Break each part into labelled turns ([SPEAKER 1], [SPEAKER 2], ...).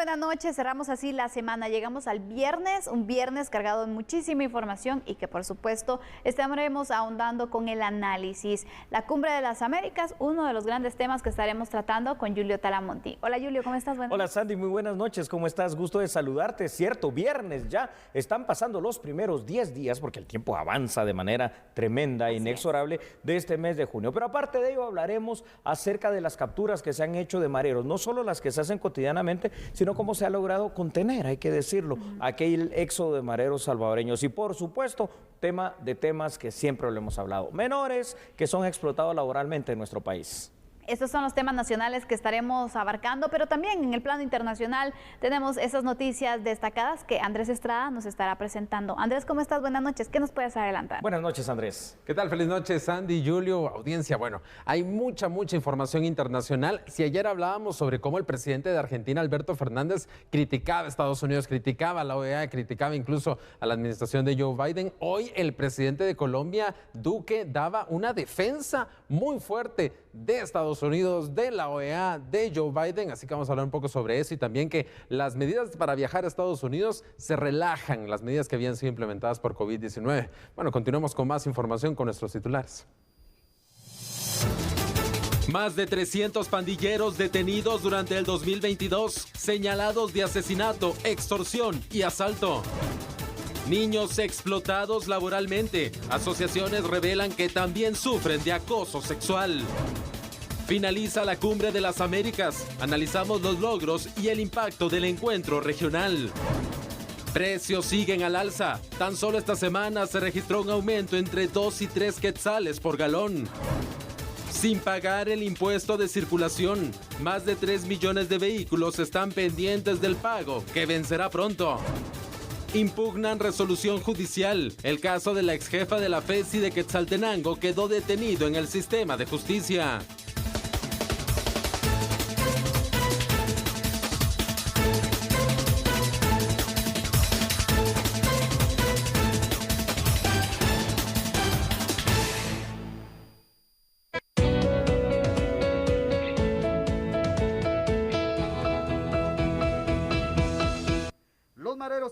[SPEAKER 1] buenas noches, cerramos así la semana, llegamos al viernes, un viernes cargado de muchísima información y que por supuesto estaremos ahondando con el análisis. La Cumbre de las Américas, uno de los grandes temas que estaremos tratando con Julio Talamonti. Hola Julio, ¿cómo estás?
[SPEAKER 2] Hola Sandy, muy buenas noches, ¿cómo estás? Gusto de saludarte, cierto, viernes ya, están pasando los primeros 10 días porque el tiempo avanza de manera tremenda e inexorable de este mes de junio. Pero aparte de ello hablaremos acerca de las capturas que se han hecho de mareros, no solo las que se hacen cotidianamente, sino cómo se ha logrado contener, hay que decirlo, aquel éxodo de mareros salvadoreños. Y por supuesto, tema de temas que siempre lo hemos hablado, menores que son explotados laboralmente en nuestro país.
[SPEAKER 1] Estos son los temas nacionales que estaremos abarcando, pero también en el plano internacional tenemos esas noticias destacadas que Andrés Estrada nos estará presentando. Andrés, ¿cómo estás? Buenas noches. ¿Qué nos puedes adelantar?
[SPEAKER 2] Buenas noches, Andrés.
[SPEAKER 3] ¿Qué tal? Feliz noche, Sandy, Julio, audiencia. Bueno, hay mucha información internacional. Si ayer hablábamos sobre cómo el presidente de Argentina, Alberto Fernández, criticaba a Estados Unidos, criticaba a la OEA, criticaba incluso a la administración de Joe Biden, hoy el presidente de Colombia, Duque, daba una defensa muy fuerte de Estados Unidos, de la OEA, de Joe Biden, así que vamos a hablar un poco sobre eso y también que las medidas para viajar a Estados Unidos se relajan, las medidas que habían sido implementadas por COVID-19. Bueno, continuemos con más información con nuestros titulares.
[SPEAKER 4] Más de 300 pandilleros detenidos durante el 2022, señalados de asesinato, extorsión y asalto. Niños explotados laboralmente. Asociaciones revelan que también sufren de acoso sexual. Finaliza la Cumbre de las Américas. Analizamos los logros y el impacto del encuentro regional. Precios siguen al alza. Tan solo esta semana se registró un aumento entre 2 y 3 quetzales por galón. Sin pagar el impuesto de circulación, más de 3 millones de vehículos están pendientes del pago, que vencerá pronto. Impugnan resolución judicial. El caso de la exjefa de la FESI de Quetzaltenango quedó detenido en el sistema de justicia.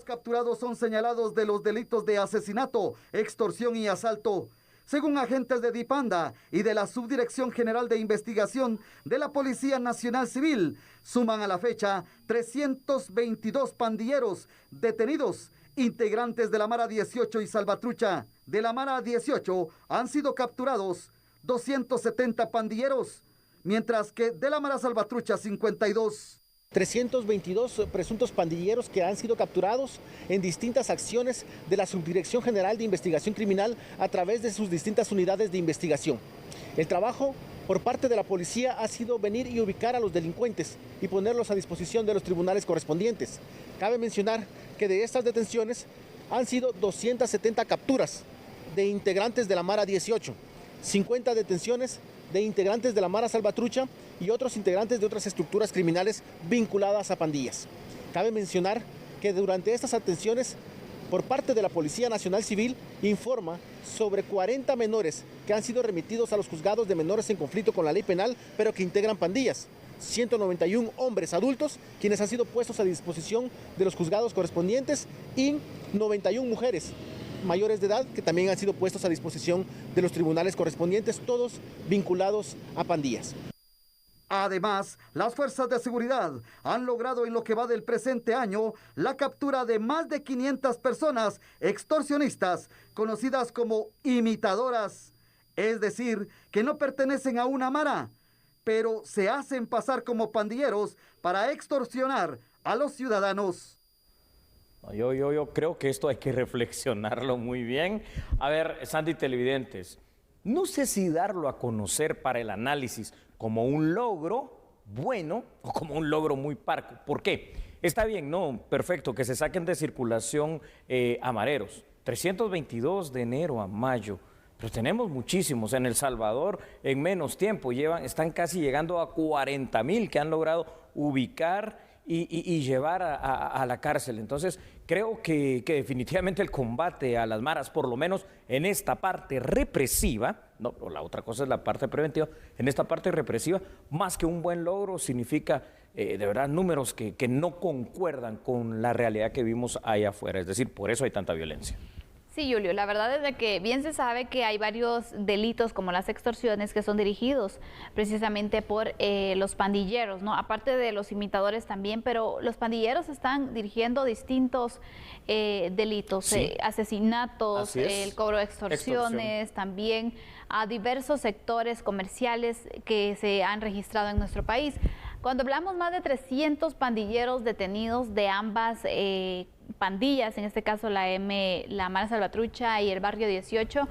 [SPEAKER 5] Capturados son señalados de los delitos de asesinato, extorsión y asalto. Según agentes de DIPANDA y de la Subdirección General de Investigación de la Policía Nacional Civil, suman a la fecha 322 pandilleros detenidos, integrantes de la Mara 18 y Salvatrucha. De la Mara 18 han sido capturados 270 pandilleros, mientras que de la Mara Salvatrucha 52.
[SPEAKER 6] 322 presuntos pandilleros que han sido capturados en distintas acciones de la Subdirección General de Investigación Criminal a través de sus distintas unidades de investigación. El trabajo por parte de la policía ha sido venir y ubicar a los delincuentes y ponerlos a disposición de los tribunales correspondientes. Cabe mencionar que de estas detenciones han sido 270 capturas de integrantes de la Mara 18, 50 detenciones de integrantes de la Mara Salvatrucha y otros integrantes de otras estructuras criminales vinculadas a pandillas. Cabe mencionar que durante estas atenciones, por parte de la Policía Nacional Civil, informa sobre 40 menores que han sido remitidos a los juzgados de menores en conflicto con la ley penal, pero que integran pandillas. 191 hombres adultos, quienes han sido puestos a disposición de los juzgados correspondientes, y 91 mujeres mayores de edad que también han sido puestos a disposición de los tribunales correspondientes, todos vinculados a pandillas.
[SPEAKER 5] Además, las fuerzas de seguridad han logrado en lo que va del presente año la captura de más de 500 personas extorsionistas, conocidas como imitadoras, es decir, que no pertenecen a una mara, pero se hacen pasar como pandilleros para extorsionar a los ciudadanos.
[SPEAKER 2] Yo creo que esto hay que reflexionarlo muy bien. A ver, Sandy, televidentes, no sé si darlo a conocer para el análisis como un logro bueno o como un logro muy parco. ¿Por qué? Está bien, no, perfecto, que se saquen de circulación a mareros. 322 de enero a mayo. Pero tenemos muchísimos en El Salvador en menos tiempo. Están casi llegando a 40,000 que han logrado ubicar y llevar a la cárcel. Entonces, creo que definitivamente el combate a las maras, por lo menos en esta parte represiva, no, la otra cosa es la parte preventiva, en esta parte represiva, más que un buen logro, significa de verdad números que no concuerdan con la realidad que vimos allá afuera, es decir, por eso hay tanta violencia.
[SPEAKER 1] Sí, Julio, la verdad es de que bien se sabe que hay varios delitos como las extorsiones que son dirigidos precisamente por los pandilleros, ¿no? Aparte de los imitadores también, pero los pandilleros están dirigiendo distintos delitos,
[SPEAKER 2] Sí.
[SPEAKER 1] Asesinatos,
[SPEAKER 2] Así es.
[SPEAKER 1] el cobro de extorsiones, también a diversos sectores comerciales que se han registrado en nuestro país. Cuando hablamos más de 300 pandilleros detenidos de ambas pandillas, en este caso la Mara Salvatrucha y el Barrio 18,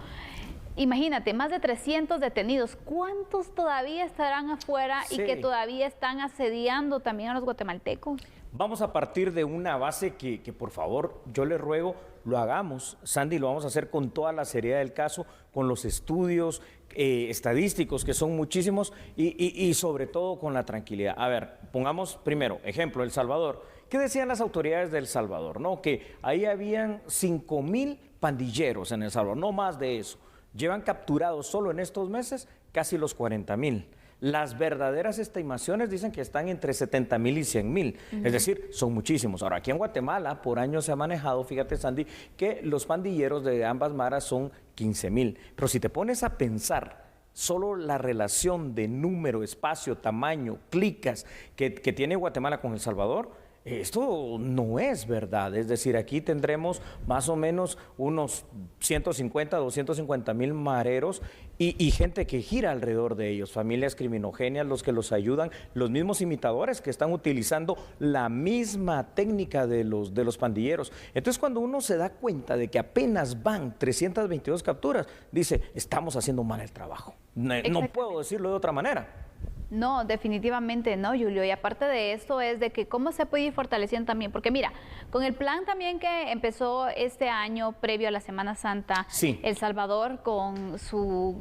[SPEAKER 1] imagínate, más de 300 detenidos. ¿Cuántos todavía estarán afuera y que todavía están asediando también a los guatemaltecos?
[SPEAKER 2] Vamos a partir de una base que por favor, yo le ruego, lo hagamos. Sandy, lo vamos a hacer con toda la seriedad del caso, con los estudios estadísticos, que son muchísimos, y sobre todo con la tranquilidad. A ver, pongamos primero, ejemplo, El Salvador. ¿Qué decían las autoridades de El Salvador? ¿No? Que ahí habían 5,000 pandilleros en El Salvador, no más de eso. Llevan capturados solo en estos meses casi los 40,000. Las verdaderas estimaciones dicen que están entre 70,000 y 100,000, es decir, son muchísimos. Ahora, aquí en Guatemala, por años se ha manejado, fíjate, Sandy, que los pandilleros de ambas maras son 15,000. Pero si te pones a pensar solo la relación de número, espacio, tamaño, clicas que tiene Guatemala con El Salvador, esto no es verdad. Es decir, aquí tendremos más o menos unos 150, 250,000 mareros y gente que gira alrededor de ellos, familias criminogéneas, los que los ayudan, los mismos imitadores que están utilizando la misma técnica de los pandilleros. Entonces, cuando uno se da cuenta de que apenas van 322 capturas, dice, estamos haciendo mal el trabajo. No puedo decirlo de otra manera.
[SPEAKER 1] No, definitivamente no, Julio. Y aparte de esto es de que cómo se puede ir fortaleciendo también, porque mira, con el plan también que empezó este año previo a la Semana Santa,
[SPEAKER 2] sí.
[SPEAKER 1] El Salvador con su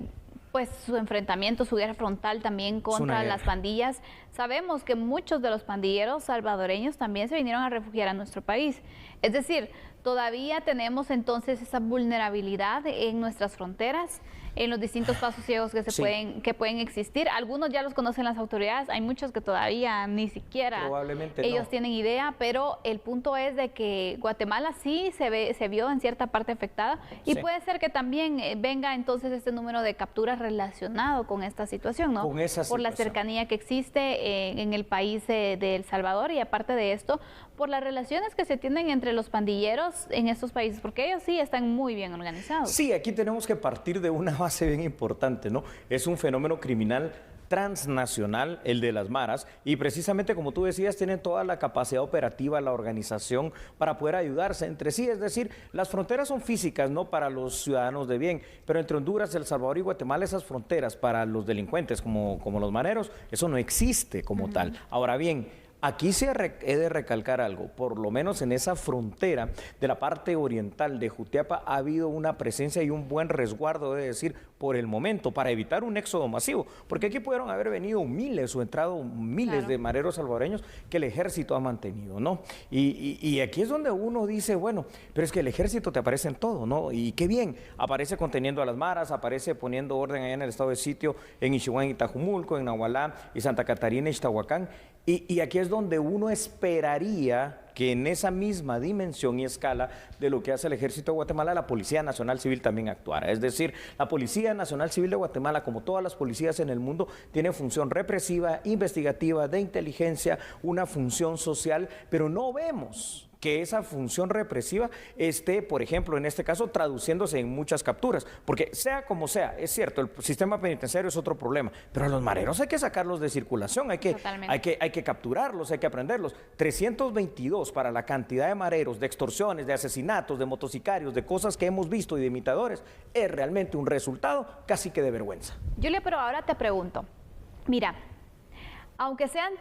[SPEAKER 1] enfrentamiento, su guerra frontal también contra las pandillas. Sabemos que muchos de los pandilleros salvadoreños también se vinieron a refugiar a nuestro país. Es decir, todavía tenemos entonces esa vulnerabilidad en nuestras fronteras, en los distintos pasos ciegos que pueden existir. Algunos ya los conocen las autoridades, hay muchos que todavía ni siquiera ellos tienen idea, pero el punto es de que Guatemala sí se vio en cierta parte afectada y puede ser que también venga entonces este número de capturas relacionado con esta situación, ¿no?
[SPEAKER 2] Con esa situación.
[SPEAKER 1] Por la cercanía que existe en el país de El Salvador y aparte de esto, por las relaciones que se tienen entre los pandilleros en estos países, porque ellos sí están muy bien organizados.
[SPEAKER 2] Sí, aquí tenemos que partir de una base bien importante, ¿no? Es un fenómeno criminal transnacional, el de las maras, y precisamente como tú decías, tienen toda la capacidad operativa, la organización para poder ayudarse entre sí, es decir, las fronteras son físicas, no para los ciudadanos de bien, pero entre Honduras, El Salvador y Guatemala esas fronteras para los delincuentes como los maneros, eso no existe como tal. Ahora bien, aquí he de recalcar algo, por lo menos en esa frontera de la parte oriental de Jutiapa ha habido una presencia y un buen resguardo, de decir, por el momento, para evitar un éxodo masivo, porque aquí pudieron haber venido miles o entrado miles de mareros salvadoreños que el ejército ha mantenido, ¿no? Y aquí es donde uno dice, bueno, pero es que el ejército te aparece en todo, ¿no? Y qué bien, aparece conteniendo a las maras, aparece poniendo orden allá en el estado de sitio, en Ixiguán y Tajumulco, en Nahualá y Santa Catarina y Ixtahuacán. Y aquí es donde uno esperaría que en esa misma dimensión y escala de lo que hace el Ejército de Guatemala, la Policía Nacional Civil también actuara. Es decir, la Policía Nacional Civil de Guatemala, como todas las policías en el mundo, tiene función represiva, investigativa, de inteligencia, una función social, pero no vemos que esa función represiva esté, por ejemplo, en este caso, traduciéndose en muchas capturas, porque sea como sea, es cierto, el sistema penitenciario es otro problema, pero a los mareros hay que sacarlos de circulación, hay que capturarlos, hay que aprenderlos. 322 para la cantidad de mareros, de extorsiones, de asesinatos, de motosicarios, de cosas que hemos visto y de imitadores, es realmente un resultado casi que de vergüenza.
[SPEAKER 1] Julia, pero ahora te pregunto, mira, aunque sean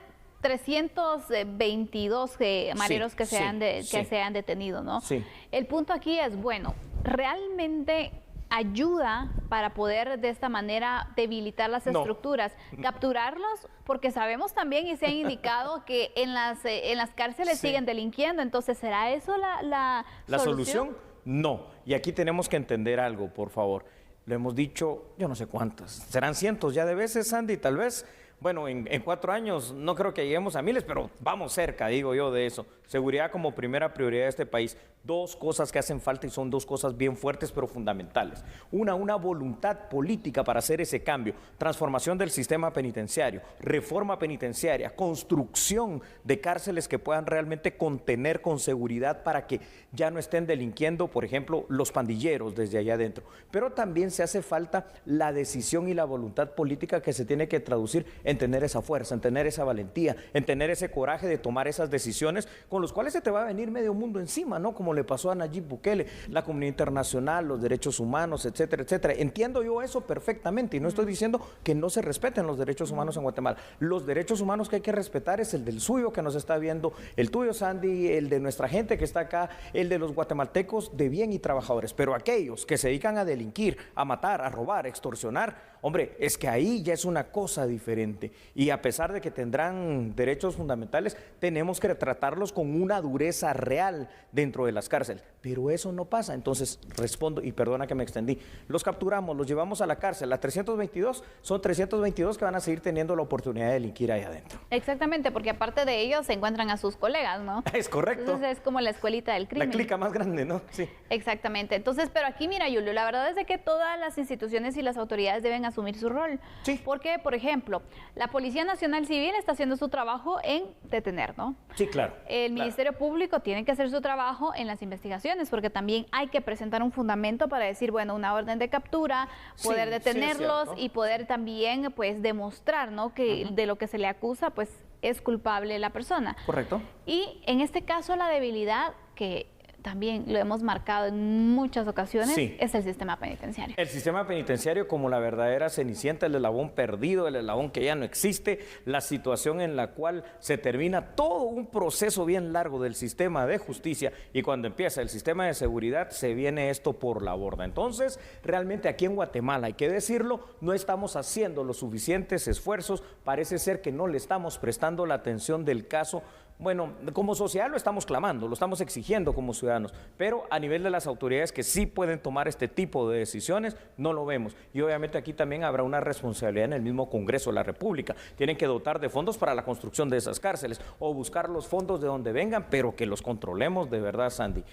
[SPEAKER 1] 322 mareros que se han detenido, ¿no?
[SPEAKER 2] Sí.
[SPEAKER 1] El punto aquí es, bueno, realmente ayuda para poder de esta manera debilitar las estructuras, capturarlos, porque sabemos también y se ha indicado que en las cárceles siguen delinquiendo. Entonces, ¿será eso la
[SPEAKER 2] solución? No. Y aquí tenemos que entender algo, por favor. Lo hemos dicho, yo no sé cuántas, serán cientos ya de veces, Sandy, tal vez. Bueno, en 4 años no creo que lleguemos a miles, pero vamos cerca, digo yo, de eso. Seguridad como primera prioridad de este país. 2 cosas que hacen falta y son 2 cosas bien fuertes pero fundamentales. Una voluntad política para hacer ese cambio. Transformación del sistema penitenciario, reforma penitenciaria, construcción de cárceles que puedan realmente contener con seguridad para que ya no estén delinquiendo, por ejemplo, los pandilleros desde allá adentro. Pero también se hace falta la decisión y la voluntad política que se tiene que traducir en tener esa fuerza, en tener esa valentía, en tener ese coraje de tomar esas decisiones con los cuales se te va a venir medio mundo encima, ¿no? Como le pasó a Nayib Bukele, la comunidad internacional, los derechos humanos, etcétera, etcétera. Entiendo yo eso perfectamente y no estoy diciendo que no se respeten los derechos humanos en Guatemala. Los derechos humanos que hay que respetar es el del suyo que nos está viendo, el tuyo, Sandy, el de nuestra gente que está acá, el de los guatemaltecos de bien y trabajadores. Pero aquellos que se dedican a delinquir, a matar, a robar, a extorsionar, hombre, es que ahí ya es una cosa diferente. Y a pesar de que tendrán derechos fundamentales, tenemos que tratarlos con una dureza real dentro de las cárceles. Pero eso no pasa. Entonces, respondo, y perdona que me extendí, los capturamos, los llevamos a la cárcel. Las 322 son 322 que van a seguir teniendo la oportunidad de delinquir ahí adentro.
[SPEAKER 1] Exactamente, porque aparte de ellos se encuentran a sus colegas, ¿no?
[SPEAKER 2] Es correcto.
[SPEAKER 1] Entonces es como la escuelita del crimen.
[SPEAKER 2] La clica más grande, ¿no? Sí.
[SPEAKER 1] Exactamente. Entonces, pero aquí, mira, Julio, la verdad es de que todas las instituciones y las autoridades deben asumir su rol.
[SPEAKER 2] Sí.
[SPEAKER 1] Porque, por ejemplo, la Policía Nacional Civil está haciendo su trabajo en detener, ¿no?
[SPEAKER 2] Sí, claro.
[SPEAKER 1] El Ministerio Público tiene que hacer su trabajo en las investigaciones, porque también hay que presentar un fundamento para decir, bueno, una orden de captura, poder detenerlos y poder también, pues, demostrar, ¿no? Que de lo que se le acusa, pues, es culpable la persona.
[SPEAKER 2] Correcto.
[SPEAKER 1] Y en este caso la debilidad que también lo hemos marcado en muchas ocasiones, es el sistema penitenciario.
[SPEAKER 2] El sistema penitenciario como la verdadera cenicienta, el eslabón perdido, el eslabón que ya no existe, la situación en la cual se termina todo un proceso bien largo del sistema de justicia y cuando empieza el sistema de seguridad se viene esto por la borda. Entonces, realmente aquí en Guatemala, hay que decirlo, no estamos haciendo los suficientes esfuerzos, parece ser que no le estamos prestando la atención del caso. Bueno, como sociedad lo estamos clamando, lo estamos exigiendo como ciudadanos, pero a nivel de las autoridades que sí pueden tomar este tipo de decisiones, no lo vemos. Y obviamente aquí también habrá una responsabilidad en el mismo Congreso de la República. Tienen que dotar de fondos para la construcción de esas cárceles o buscar los fondos de donde vengan, pero que los controlemos de verdad, Sandy.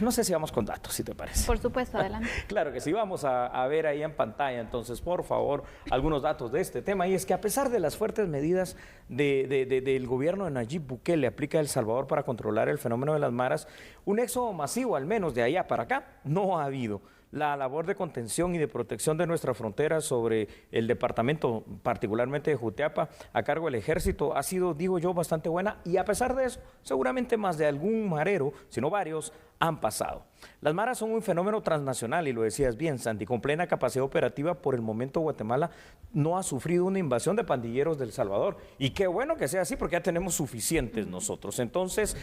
[SPEAKER 2] No sé si vamos con datos, si te parece.
[SPEAKER 1] Por supuesto, adelante.
[SPEAKER 2] Claro que sí, vamos a ver ahí en pantalla, entonces, por favor, algunos datos de este tema. Y es que a pesar de las fuertes medidas del gobierno de Nayib Bukele, aplica El Salvador para controlar el fenómeno de las maras, un éxodo masivo, al menos de allá para acá, no ha habido. La labor de contención y de protección de nuestra frontera sobre el departamento, particularmente de Jutiapa, a cargo del ejército, ha sido, digo yo, bastante buena y a pesar de eso, seguramente más de algún marero, sino varios, han pasado. Las maras son un fenómeno transnacional y lo decías bien, Sandy, con plena capacidad operativa. Por el momento Guatemala no ha sufrido una invasión de pandilleros de El Salvador y qué bueno que sea así porque ya tenemos suficientes nosotros. Entonces,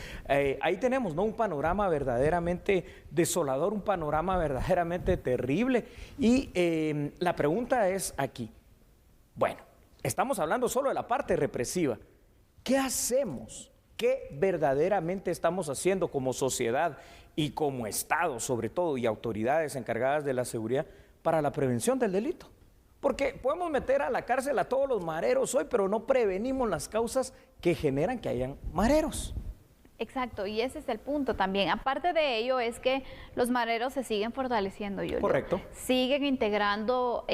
[SPEAKER 2] ahí tenemos, ¿no?, un panorama verdaderamente desolador, un panorama verdaderamente terrible y la pregunta es aquí, bueno, estamos hablando solo de la parte represiva, ¿qué hacemos? ¿Qué verdaderamente estamos haciendo como sociedad y como Estado, sobre todo, y autoridades encargadas de la seguridad para la prevención del delito? Porque podemos meter a la cárcel a todos los mareros hoy, pero no prevenimos las causas que generan que hayan mareros.
[SPEAKER 1] Exacto, y ese es el punto también. Aparte de ello es que los mareros se siguen fortaleciendo, Julio.
[SPEAKER 2] Correcto.
[SPEAKER 1] Siguen integrando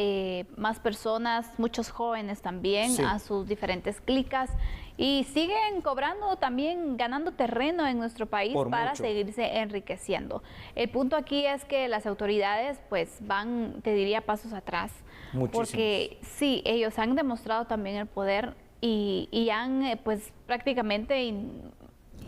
[SPEAKER 1] más personas, muchos jóvenes también, a sus diferentes clicas y siguen cobrando también, ganando terreno en nuestro país para seguirse enriqueciendo. El punto aquí es que las autoridades pues van, te diría, pasos atrás.
[SPEAKER 2] Muchísimos.
[SPEAKER 1] Porque sí, ellos han demostrado también el poder y han pues prácticamente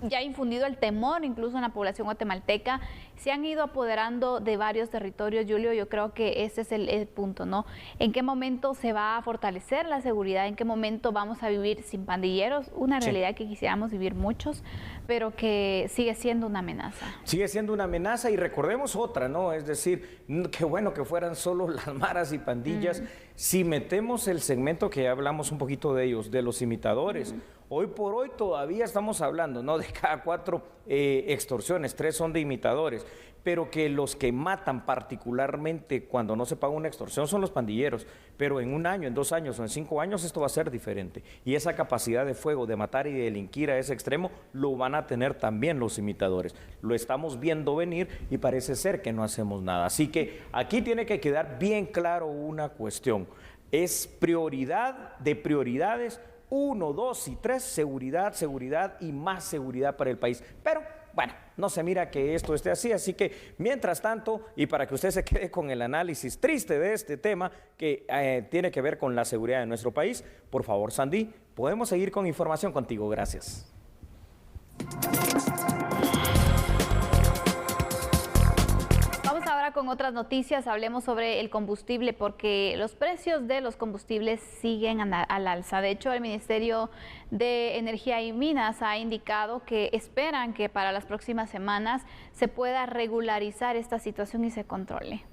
[SPEAKER 1] ya ha infundido el temor incluso en la población guatemalteca se han ido apoderando de varios territorios, Julio. Yo creo que ese es el punto, ¿no? ¿En qué momento se va a fortalecer la seguridad? ¿En qué momento vamos a vivir sin pandilleros? Una realidad que quisiéramos vivir muchos, pero que sigue siendo una amenaza.
[SPEAKER 2] Sigue siendo una amenaza y recordemos otra, ¿no? Es decir, qué bueno que fueran solo las maras y pandillas. Si metemos el segmento que ya hablamos un poquito de ellos, de los imitadores, hoy por hoy todavía estamos hablando, ¿no? De cada 4 extorsiones, 3 son de imitadores, pero que los que matan particularmente cuando no se paga una extorsión son los pandilleros, pero en 1 año, en 2 años o en 5 años esto va a ser diferente, y esa capacidad de fuego, de matar y de delinquir a ese extremo, lo van a tener también los imitadores. Lo estamos viendo venir y parece ser que no hacemos nada, así que aquí tiene que quedar bien claro una cuestión, es prioridad de prioridades, 1, 2 y 3, seguridad, seguridad y más seguridad para el país, pero bueno, no se mira que esto esté así, así que mientras tanto, y para que usted se quede con el análisis triste de este tema que tiene que ver con la seguridad de nuestro país, por favor, Sandy, podemos seguir con información contigo, gracias.
[SPEAKER 1] Vamos ahora con otras noticias, hablemos sobre el combustible porque los precios de los combustibles siguen al alza. De hecho, el Ministerio de Energía y Minas ha indicado que esperan que para las próximas semanas se pueda regularizar esta situación y se controle.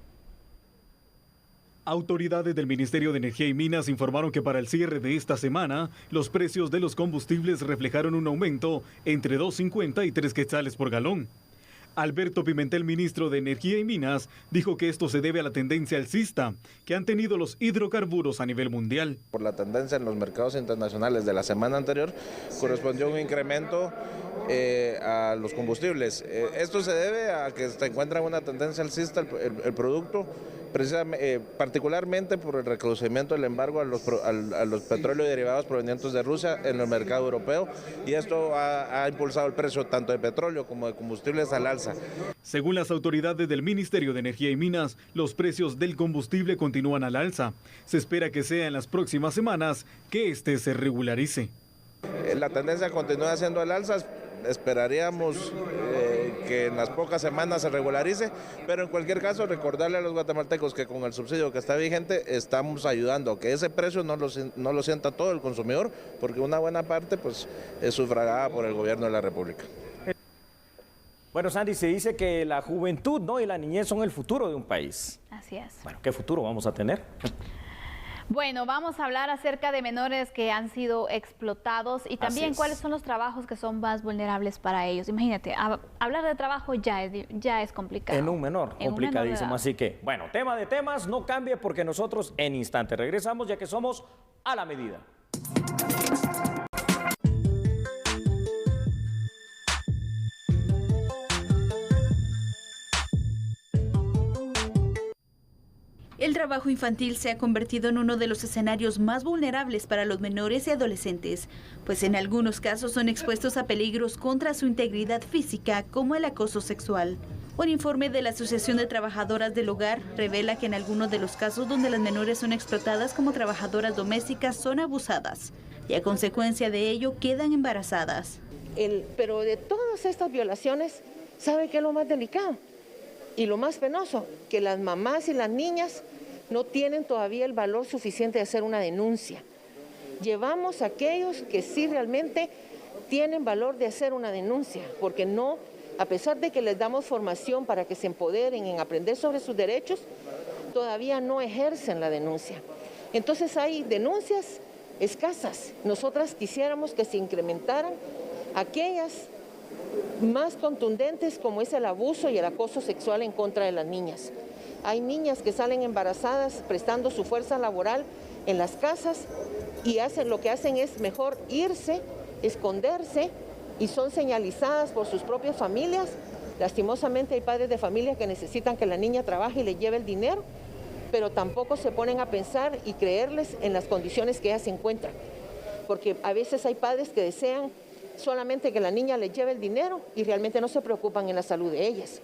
[SPEAKER 7] Autoridades del Ministerio de Energía y Minas informaron que para el cierre de esta semana, los precios de los combustibles reflejaron un aumento entre 2.50 y 3 quetzales por galón. Alberto Pimentel, ministro de Energía y Minas, dijo que esto se debe a la tendencia alcista que han tenido los hidrocarburos a nivel mundial.
[SPEAKER 8] Por la tendencia en los mercados internacionales de la semana anterior, correspondió un incremento a los combustibles. Esto se debe a que se encuentra una tendencia alcista el producto, particularmente por el reconocimiento del embargo a los petróleos derivados provenientes de Rusia en el mercado europeo, y esto ha impulsado el precio tanto de petróleo como de combustibles al alza.
[SPEAKER 7] Según las autoridades del Ministerio de Energía y Minas, los precios del combustible continúan al alza. Se espera que sea en las próximas semanas que este se regularice.
[SPEAKER 8] La tendencia continúa siendo al alza. Esperaríamos que en las pocas semanas se regularice, pero en cualquier caso recordarle a los guatemaltecos que con el subsidio que está vigente estamos ayudando a que ese precio no lo sienta todo el consumidor, porque una buena parte pues es sufragada por el gobierno de la República.
[SPEAKER 2] Bueno, Sandy, se dice que la juventud, ¿no?, y la niñez son el futuro de un país.
[SPEAKER 1] Así es.
[SPEAKER 2] Bueno, ¿qué futuro vamos a tener?
[SPEAKER 1] Bueno, vamos a hablar acerca de menores que han sido explotados y también cuáles son los trabajos que son más vulnerables para ellos. Imagínate, hablar de trabajo ya es complicado.
[SPEAKER 2] En un menor, complicadísimo. Así que, bueno, tema de temas, no cambie porque nosotros en instante regresamos ya que somos a la medida.
[SPEAKER 9] El trabajo infantil se ha convertido en uno de los escenarios más vulnerables para los menores y adolescentes, pues en algunos casos son expuestos a peligros contra su integridad física, como el acoso sexual. Un informe de la Asociación de Trabajadoras del Hogar revela que en algunos de los casos donde las menores son explotadas como trabajadoras domésticas son abusadas y a consecuencia de ello quedan embarazadas.
[SPEAKER 10] Pero de todas estas violaciones, ¿sabe qué es lo más delicado? Y lo más penoso, que las mamás y las niñas no tienen todavía el valor suficiente de hacer una denuncia. Llevamos a aquellos que sí realmente tienen valor de hacer una denuncia, porque no, a pesar de que les damos formación para que se empoderen en aprender sobre sus derechos, todavía no ejercen la denuncia. Entonces hay denuncias escasas. Nosotras quisiéramos que se incrementaran aquellas más contundentes, como es el abuso y el acoso sexual en contra de las niñas. Hay niñas que salen embarazadas prestando su fuerza laboral en las casas y lo que hacen es mejor irse, esconderse, y son señalizadas por sus propias familias. Lastimosamente hay padres de familia que necesitan que la niña trabaje y le lleve el dinero, pero tampoco se ponen a pensar y creerles en las condiciones que ellas se encuentran, porque a veces hay padres que desean solamente que la niña les lleve el dinero y realmente no se preocupan en la salud de ellas.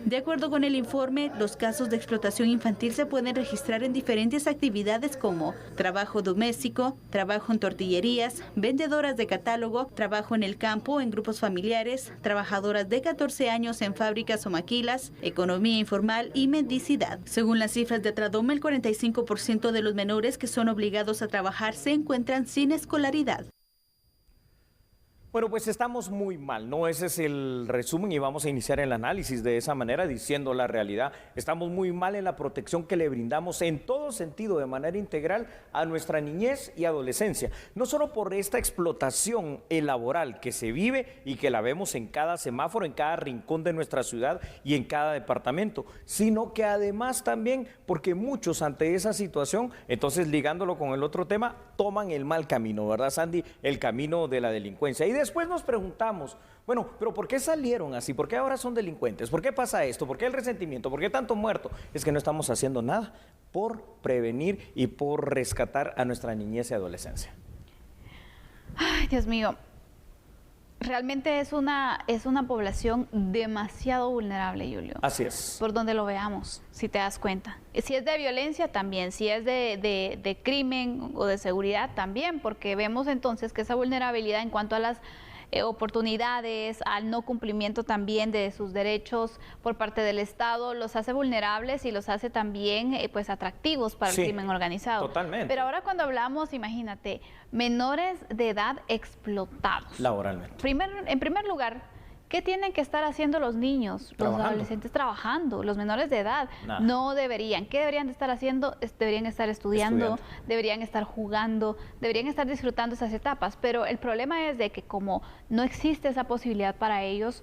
[SPEAKER 9] De acuerdo con el informe, los casos de explotación infantil se pueden registrar en diferentes actividades como trabajo doméstico, trabajo en tortillerías, vendedoras de catálogo, trabajo en el campo, en grupos familiares, trabajadoras de 14 años en fábricas o maquilas, economía informal y mendicidad. Según las cifras de Tradoma, el 45% de los menores que son obligados a trabajar se encuentran sin escolaridad.
[SPEAKER 2] Bueno, pues estamos muy mal, ¿no? Ese es el resumen y vamos a iniciar el análisis de esa manera, diciendo la realidad. Estamos muy mal en la protección que le brindamos en todo sentido, de manera integral, a nuestra niñez y adolescencia. No solo por esta explotación laboral que se vive y que la vemos en cada semáforo, en cada rincón de nuestra ciudad y en cada departamento, sino que además también porque muchos ante esa situación, entonces ligándolo con el otro tema, toman el mal camino, ¿verdad, Sandy? El camino de la delincuencia. Y después nos preguntamos, bueno, pero ¿por qué salieron así? ¿Por qué ahora son delincuentes? ¿Por qué pasa esto? ¿Por qué el resentimiento? ¿Por qué tanto muerto? Es que no estamos haciendo nada por prevenir y por rescatar a nuestra niñez y adolescencia.
[SPEAKER 1] Ay, Dios mío. Realmente es una población demasiado vulnerable, Julio.
[SPEAKER 2] Así es.
[SPEAKER 1] Por donde lo veamos, si te das cuenta. Si es de violencia, también. Si es de crimen o de seguridad, también. Porque vemos entonces que esa vulnerabilidad en cuanto a las oportunidades, al no cumplimiento también de sus derechos por parte del Estado, los hace vulnerables y los hace también pues atractivos para el crimen organizado.
[SPEAKER 2] Totalmente.
[SPEAKER 1] Pero ahora cuando hablamos, imagínate, menores de edad explotados.
[SPEAKER 2] Laboralmente.
[SPEAKER 1] En primer lugar, ¿qué tienen que estar haciendo los niños, los adolescentes trabajando? Los menores de edad no deberían. ¿Qué deberían de estar haciendo? Deberían estar estudiando, deberían estar jugando, deberían estar disfrutando esas etapas. Pero el problema es de que como no existe esa posibilidad para ellos,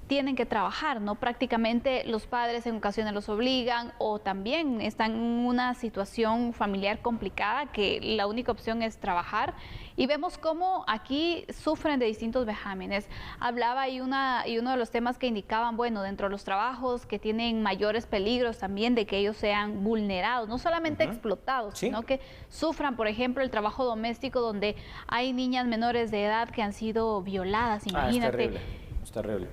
[SPEAKER 1] tienen que trabajar, ¿no? Prácticamente los padres en ocasiones los obligan o también están en una situación familiar complicada que la única opción es trabajar y vemos cómo aquí sufren de distintos vejámenes. Hablaba y uno de los temas que indicaban, bueno, dentro de los trabajos que tienen mayores peligros también de que ellos sean vulnerados, no solamente explotados, sino que sufran, por ejemplo, el trabajo doméstico donde hay niñas menores de edad que han sido violadas, imagínate.
[SPEAKER 2] Es terrible.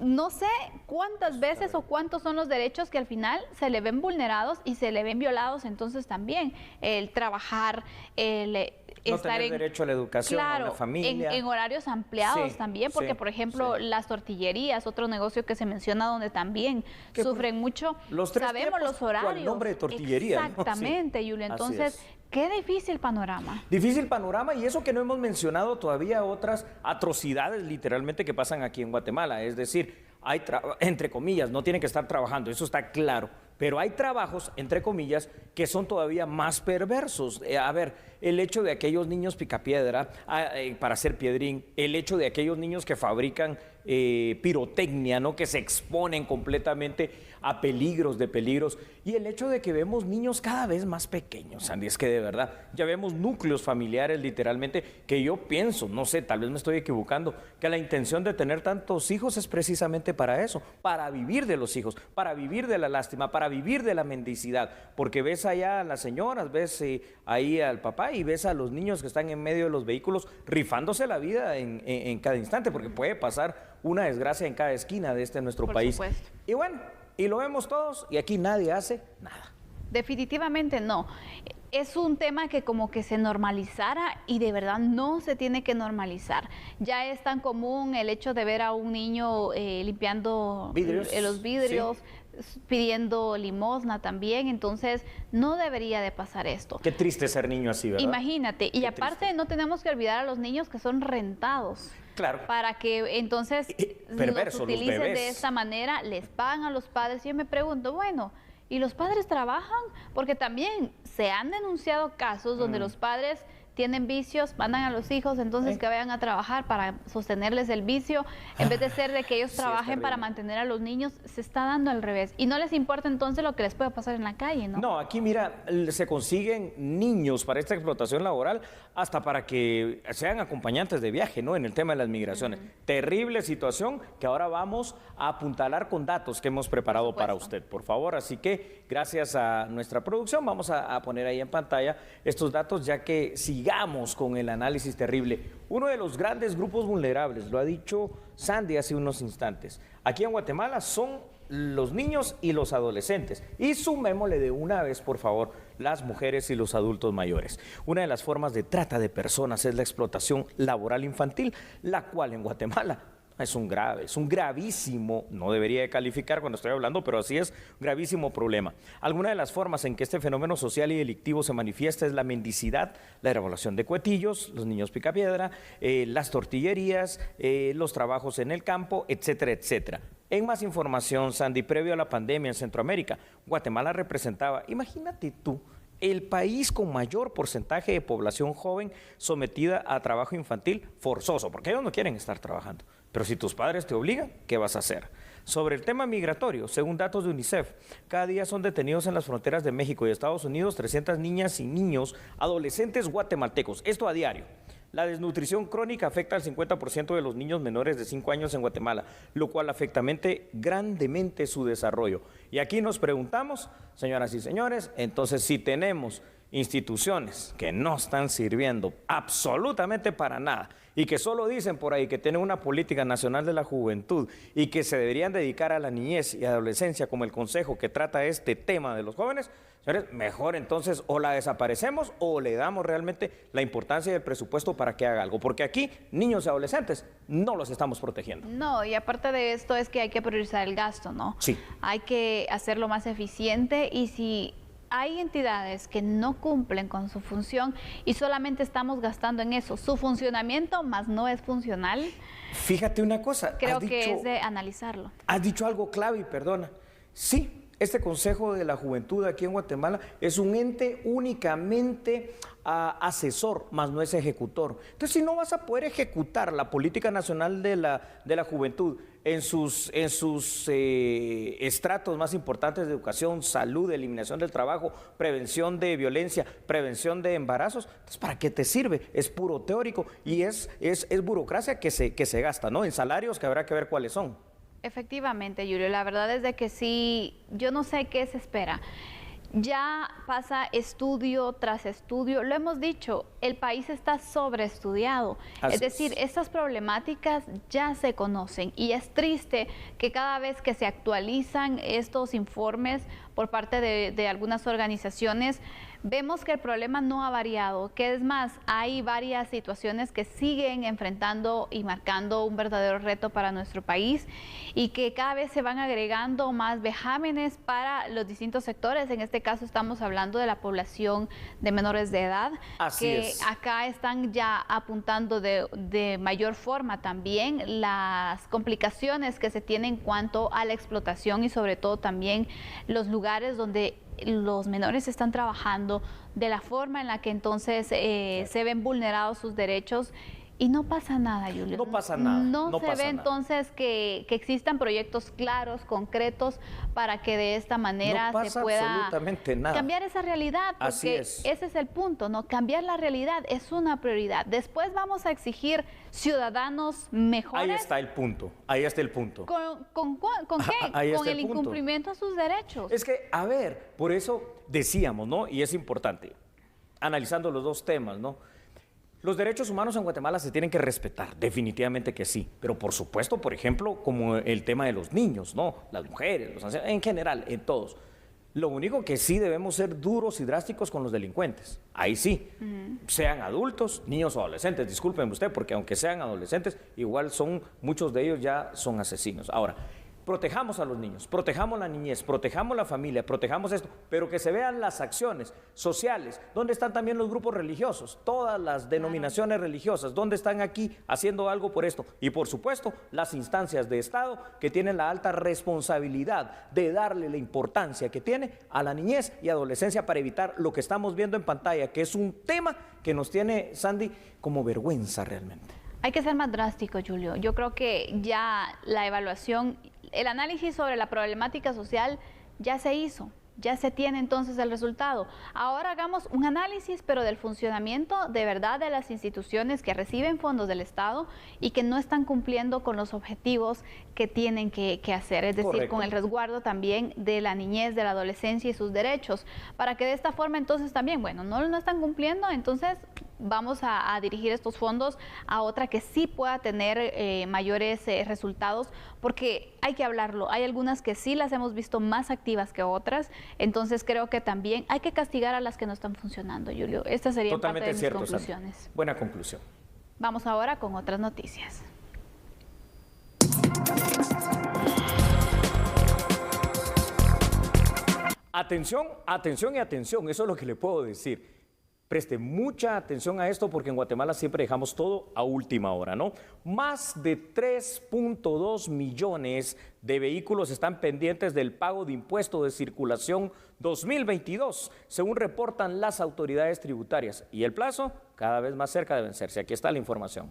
[SPEAKER 1] No sé cuántas veces o cuántos son los derechos que al final se le ven vulnerados y se le ven violados, entonces también el trabajar, el
[SPEAKER 2] no tener derecho a la educación, a la familia.
[SPEAKER 1] En horarios ampliados también, porque por ejemplo las tortillerías, otro negocio que se menciona donde también sufren mucho, sabemos los horarios.
[SPEAKER 2] ¿Cuál nombre de tortillería?
[SPEAKER 1] Exactamente, ¿no? Julio, entonces qué difícil panorama.
[SPEAKER 2] Difícil panorama y eso que no hemos mencionado todavía otras atrocidades literalmente que pasan aquí en Guatemala, es decir, hay entre comillas, no tienen que estar trabajando, eso está claro, pero hay trabajos, entre comillas, que son todavía más perversos. A ver, el hecho de aquellos niños picapiedra para hacer piedrín, el hecho de aquellos niños que fabrican pirotecnia, ¿no? Que se exponen completamente a peligros, y el hecho de que vemos niños cada vez más pequeños, Sandy, es que de verdad, ya vemos núcleos familiares literalmente, que yo pienso, no sé, tal vez me estoy equivocando, que la intención de tener tantos hijos es precisamente para eso, para vivir de los hijos, para vivir de la lástima, para vivir de la mendicidad, porque ves allá a las señoras, ves ahí al papá y ves a los niños que están en medio de los vehículos rifándose la vida en cada instante, porque puede pasar una desgracia en cada esquina de nuestro país.
[SPEAKER 1] Supuesto.
[SPEAKER 2] Y bueno, y lo vemos todos y aquí nadie hace nada.
[SPEAKER 1] Definitivamente no. Es un tema que como que se normalizara y de verdad no se tiene que normalizar. Ya es tan común el hecho de ver a un niño limpiando los vidrios, pidiendo limosna también, entonces no debería de pasar esto.
[SPEAKER 2] Qué triste ser niño así, ¿verdad?
[SPEAKER 1] Imagínate, y aparte no tenemos que olvidar a los niños que son rentados.
[SPEAKER 2] Claro.
[SPEAKER 1] Para que entonces los utilicen de esta manera, les pagan a los padres. Y yo me pregunto, bueno, ¿y los padres trabajan? Porque también se han denunciado casos donde los padres tienen vicios, mandan a los hijos entonces que vayan a trabajar para sostenerles el vicio, en vez de ser de que ellos trabajen para mantener a los niños, se está dando al revés. Y no les importa entonces lo que les pueda pasar en la calle, ¿no?
[SPEAKER 2] No, aquí mira, se consiguen niños para esta explotación laboral hasta para que sean acompañantes de viaje, ¿no? En el tema de las migraciones. Terrible situación que ahora vamos a apuntalar con datos que hemos preparado para usted, por favor. Así que gracias a nuestra producción vamos a poner ahí en pantalla estos datos, ya que sigamos con el análisis terrible. Uno de los grandes grupos vulnerables, lo ha dicho Sandy hace unos instantes, aquí en Guatemala son los niños y los adolescentes. Y sumémosle de una vez, por favor, las mujeres y los adultos mayores. Una de las formas de trata de personas es la explotación laboral infantil, la cual en Guatemala es un gravísimo, no debería de calificar cuando estoy hablando, pero así es, gravísimo problema. Alguna de las formas en que este fenómeno social y delictivo se manifiesta es la mendicidad, la revaluación de cuetillos, los niños picapiedra, las tortillerías, los trabajos en el campo, etcétera, etcétera. En más información, Sandy, previo a la pandemia en Centroamérica, Guatemala representaba, imagínate tú, el país con mayor porcentaje de población joven sometida a trabajo infantil forzoso, porque ellos no quieren estar trabajando. Pero si tus padres te obligan, ¿qué vas a hacer? Sobre el tema migratorio, según datos de UNICEF, cada día son detenidos en las fronteras de México y Estados Unidos 300 niñas y niños, adolescentes guatemaltecos. Esto a diario. La desnutrición crónica afecta al 50% de los niños menores de 5 años en Guatemala, lo cual afecta grandemente su desarrollo. Y aquí nos preguntamos, señoras y señores, entonces si tenemos instituciones que no están sirviendo absolutamente para nada y que solo dicen por ahí que tienen una política nacional de la juventud y que se deberían dedicar a la niñez y adolescencia como el consejo que trata este tema de los jóvenes, señores, mejor entonces o la desaparecemos o le damos realmente la importancia del presupuesto para que haga algo, porque aquí niños y adolescentes no los estamos protegiendo.
[SPEAKER 1] No, y aparte de esto es que hay que priorizar el gasto, ¿no?
[SPEAKER 2] Sí.
[SPEAKER 1] Hay que hacerlo más eficiente y si hay entidades que no cumplen con su función y solamente estamos gastando en eso, su funcionamiento más no es funcional.
[SPEAKER 2] Fíjate una cosa.
[SPEAKER 1] Creo que es de analizarlo.
[SPEAKER 2] Has dicho algo clave y perdona. Sí, este Consejo de la Juventud aquí en Guatemala es un ente únicamente asesor, más no es ejecutor. Entonces, si no vas a poder ejecutar la política nacional de la juventud en sus estratos más importantes de educación, salud, eliminación del trabajo, prevención de violencia, prevención de embarazos, entonces, ¿para qué te sirve? Es puro teórico y es burocracia que se gasta, ¿no? En salarios que habrá que ver cuáles son.
[SPEAKER 1] Efectivamente, Julio, la verdad es de que sí, yo no sé qué se espera. Ya pasa estudio tras estudio, lo hemos dicho, el país está sobreestudiado. Es decir, estas problemáticas ya se conocen y es triste que cada vez que se actualizan estos informes por parte de algunas organizaciones, vemos que el problema no ha variado, que es más, hay varias situaciones que siguen enfrentando y marcando un verdadero reto para nuestro país y que cada vez se van agregando más vejámenes para los distintos sectores. En este caso estamos hablando de la población de menores de edad, acá están ya apuntando de mayor forma también las complicaciones que se tienen en cuanto a la explotación y sobre todo también los lugares donde los menores están trabajando, de la forma en la que entonces se ven vulnerados sus derechos y no pasa nada, Julio.
[SPEAKER 2] No pasa nada.
[SPEAKER 1] No se ve entonces que existan proyectos claros, concretos, para que de esta manera se pueda cambiar esa realidad, porque ese es el punto, ¿no? Cambiar la realidad es una prioridad. Después vamos a exigir ciudadanos mejores.
[SPEAKER 2] Ahí está el punto, ahí está el punto.
[SPEAKER 1] ¿Con qué? Con el incumplimiento a sus derechos.
[SPEAKER 2] Es que, a ver, por eso decíamos, ¿no? Y es importante, analizando los dos temas, ¿no? Los derechos humanos en Guatemala se tienen que respetar, definitivamente que sí, pero por supuesto, por ejemplo, como el tema de los niños, ¿no? Las mujeres, los ancianos, en general, en todos. Lo único que sí debemos ser duros y drásticos con los delincuentes, ahí sí, sean adultos, niños o adolescentes, discúlpenme usted, porque aunque sean adolescentes, igual muchos de ellos ya son asesinos. Ahora, protejamos a los niños, protejamos la niñez, protejamos la familia, protejamos esto, pero que se vean las acciones sociales, dónde están también los grupos religiosos, todas las denominaciones religiosas, dónde están aquí haciendo algo por esto. Y por supuesto, las instancias de Estado que tienen la alta responsabilidad de darle la importancia que tiene a la niñez y adolescencia para evitar lo que estamos viendo en pantalla, que es un tema que nos tiene, Sandy, como vergüenza realmente.
[SPEAKER 1] Hay que ser más drástico, Julio. Yo creo que ya la evaluación, el análisis sobre la problemática social ya se hizo, ya se tiene entonces el resultado. Ahora hagamos un análisis, pero del funcionamiento de verdad de las instituciones que reciben fondos del Estado y que no están cumpliendo con los objetivos que tienen que hacer, es decir, con el resguardo también de la niñez, de la adolescencia y sus derechos, para que de esta forma entonces también, bueno, no están cumpliendo, entonces vamos a dirigir estos fondos a otra que sí pueda tener mayores resultados, porque hay que hablarlo. Hay algunas que sí las hemos visto más activas que otras, entonces creo que también hay que castigar a las que no están funcionando, Julio. Esta sería parte de mis conclusiones.
[SPEAKER 2] Sandy. Buena conclusión.
[SPEAKER 1] Vamos ahora con otras noticias.
[SPEAKER 2] Atención, atención y atención, eso es lo que le puedo decir. Preste mucha atención a esto porque en Guatemala siempre dejamos todo a última hora, ¿no? Más de 3.2 millones de vehículos están pendientes del pago de impuesto de circulación 2022, según reportan las autoridades tributarias. Y el plazo cada vez más cerca de vencerse. Aquí está la información.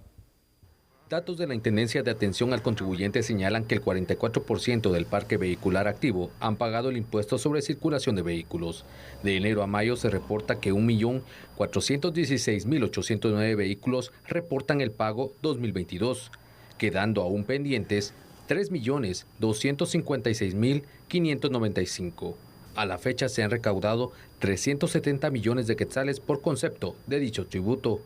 [SPEAKER 11] Datos de la Intendencia de Atención al Contribuyente señalan que el 44% del parque vehicular activo han pagado el impuesto sobre circulación de vehículos. De enero a mayo se reporta que 1.416.809 vehículos reportan el pago 2022, quedando aún pendientes 3.256.595. A la fecha se han recaudado 370 millones de quetzales por concepto de dicho tributo.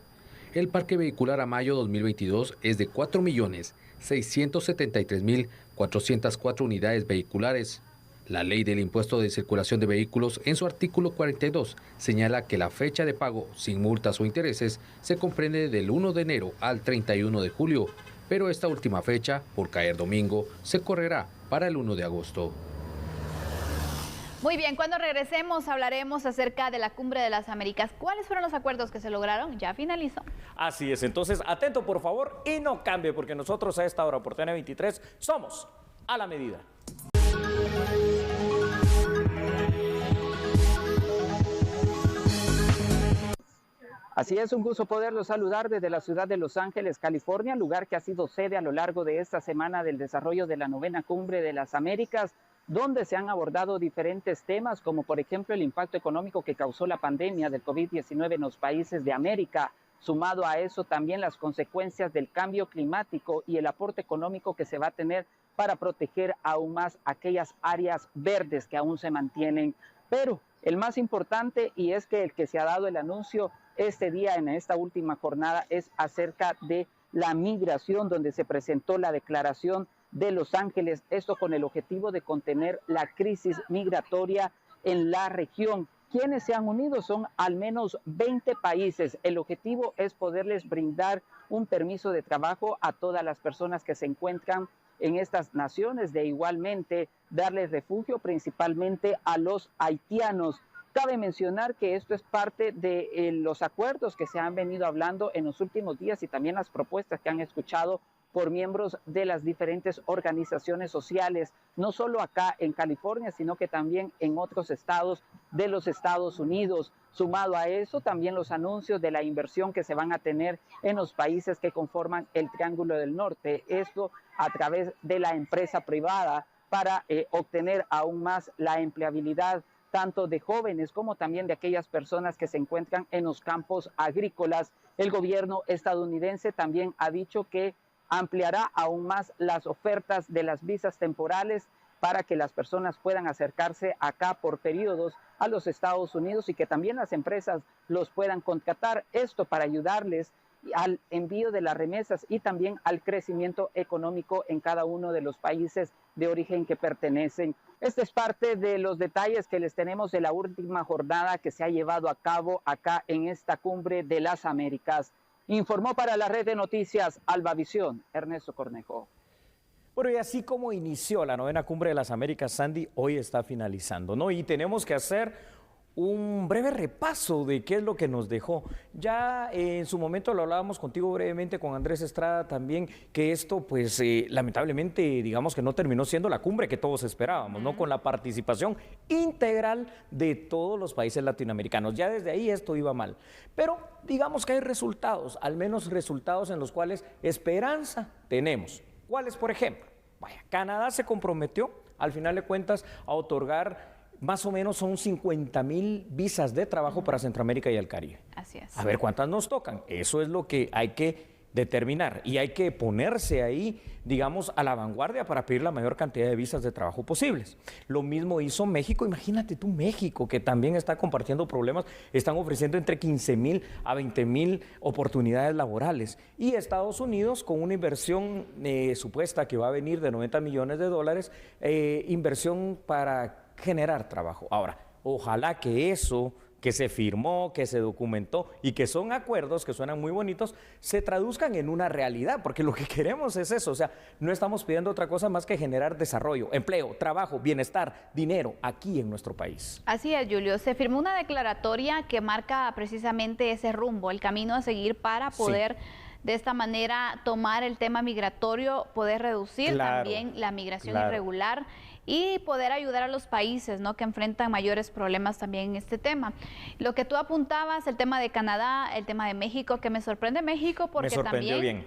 [SPEAKER 11] El parque vehicular a mayo 2022 es de 4.673.404 unidades vehiculares. La ley del impuesto de circulación de vehículos en su artículo 42 señala que la fecha de pago sin multas o intereses se comprende del 1 de enero al 31 de julio, pero esta última fecha, por caer domingo, se correrá para el 1 de agosto.
[SPEAKER 1] Muy bien, cuando regresemos hablaremos acerca de la Cumbre de las Américas. ¿Cuáles fueron los acuerdos que se lograron? Ya finalizó.
[SPEAKER 2] Así es, entonces atento por favor y no cambie porque nosotros a esta hora por TN23 somos a la medida.
[SPEAKER 12] Así es, un gusto poderlos saludar desde la ciudad de Los Ángeles, California, lugar que ha sido sede a lo largo de esta semana del desarrollo de la 9ª Cumbre de las Américas, donde se han abordado diferentes temas, como por ejemplo el impacto económico que causó la pandemia del COVID-19 en los países de América. Sumado a eso también las consecuencias del cambio climático y el aporte económico que se va a tener para proteger aún más aquellas áreas verdes que aún se mantienen. Pero el más importante, y es que el que se ha dado el anuncio este día en esta última jornada, es acerca de la migración, donde se presentó la declaración de Los Ángeles, esto con el objetivo de contener la crisis migratoria en la región. Quienes se han unido son al menos 20 países. El objetivo es poderles brindar un permiso de trabajo a todas las personas que se encuentran en estas naciones, de igualmente darles refugio principalmente a los haitianos. Cabe mencionar que esto es parte de los acuerdos que se han venido hablando en los últimos días y también las propuestas que han escuchado por miembros de las diferentes organizaciones sociales, no solo acá en California, sino que también en otros estados de los Estados Unidos. Sumado a eso, también los anuncios de la inversión que se van a tener en los países que conforman el Triángulo del Norte, esto a través de la empresa privada para obtener aún más la empleabilidad tanto de jóvenes como también de aquellas personas que se encuentran en los campos agrícolas. El gobierno estadounidense también ha dicho que ampliará aún más las ofertas de las visas temporales para que las personas puedan acercarse acá por periodos a los Estados Unidos y que también las empresas los puedan contratar. Esto para ayudarles al envío de las remesas y también al crecimiento económico en cada uno de los países de origen que pertenecen. Este es parte de los detalles que les tenemos de la última jornada que se ha llevado a cabo acá en esta Cumbre de las Américas. Informó para la red de noticias Albavisión, Ernesto Cornejo.
[SPEAKER 2] Bueno, y así como inició la 9ª Cumbre de las Américas, Sandy, hoy está finalizando, ¿no? Y tenemos que hacer un breve repaso de qué es lo que nos dejó. Ya en su momento lo hablábamos contigo brevemente, con Andrés Estrada también, que esto pues lamentablemente digamos que no terminó siendo la cumbre que todos esperábamos, ¿no? Con la participación integral de todos los países latinoamericanos. Ya desde ahí esto iba mal. Pero digamos que hay resultados, al menos resultados en los cuales esperanza tenemos. ¿Cuáles, por ejemplo? Vaya, Canadá se comprometió, al final de cuentas, a otorgar más o menos son 50,000 visas de trabajo para Centroamérica y el Caribe.
[SPEAKER 1] Así es.
[SPEAKER 2] A ver cuántas nos tocan. Eso es lo que hay que determinar y hay que ponerse ahí, digamos, a la vanguardia para pedir la mayor cantidad de visas de trabajo posibles. Lo mismo hizo México, imagínate tú México, que también está compartiendo problemas, están ofreciendo entre 15,000 a 20,000 oportunidades laborales. Y Estados Unidos, con una inversión supuesta que va a venir de $90 millones, inversión para generar trabajo. Ahora, ojalá que eso que se firmó, que se documentó y que son acuerdos que suenan muy bonitos, se traduzcan en una realidad, porque lo que queremos es eso, o sea, no estamos pidiendo otra cosa más que generar desarrollo, empleo, trabajo, bienestar, dinero aquí en nuestro país.
[SPEAKER 1] Así es, Julio, se firmó una declaratoria que marca precisamente ese rumbo, el camino a seguir para poder de esta manera tomar el tema migratorio, poder reducir también la migración irregular y poder ayudar a los países, ¿no?, que enfrentan mayores problemas también en este tema. Lo que tú apuntabas, el tema de Canadá, el tema de México, que me sorprende México porque también,